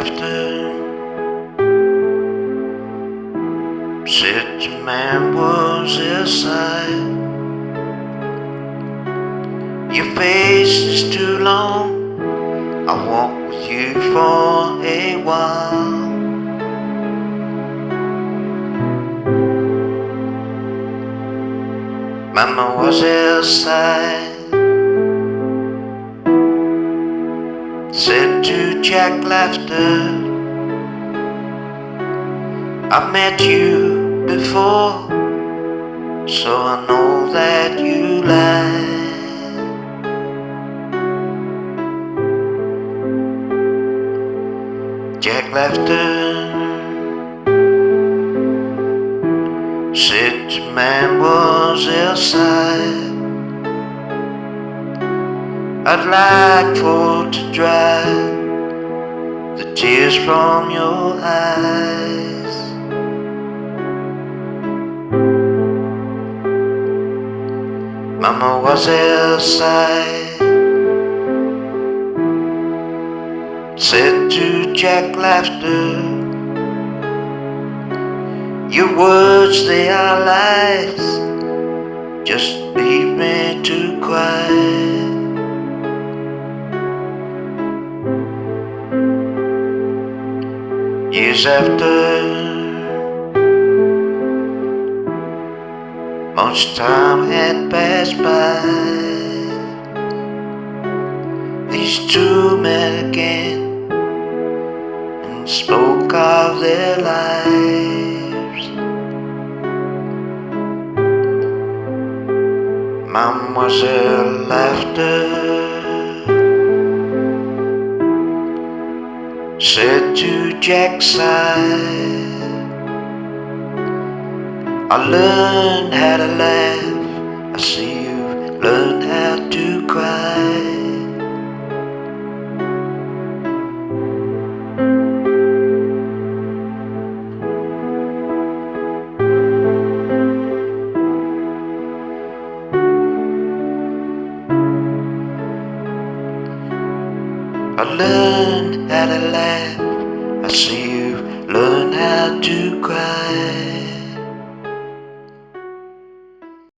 laughter. Said to mademoiselle, sigh, your face is too long, I'll walk with you for a while. Mademoiselle sighed, said to Jack laughter, I've met you before, so I know that you lie. Jack laughter, said to mademoiselle sigh, I'd like for to dry the tears from your eyes. Mademoiselle sighed, said to Jack laughter, your words they are lies, just leave me to cry. Years after, much time had passed by, these two met again and spoke of their lives. Mademoiselle laughter said to Jack sigh, I learned how to laugh, I see you've learned how to cry. I learned how to laugh, I see you've learned how to cry.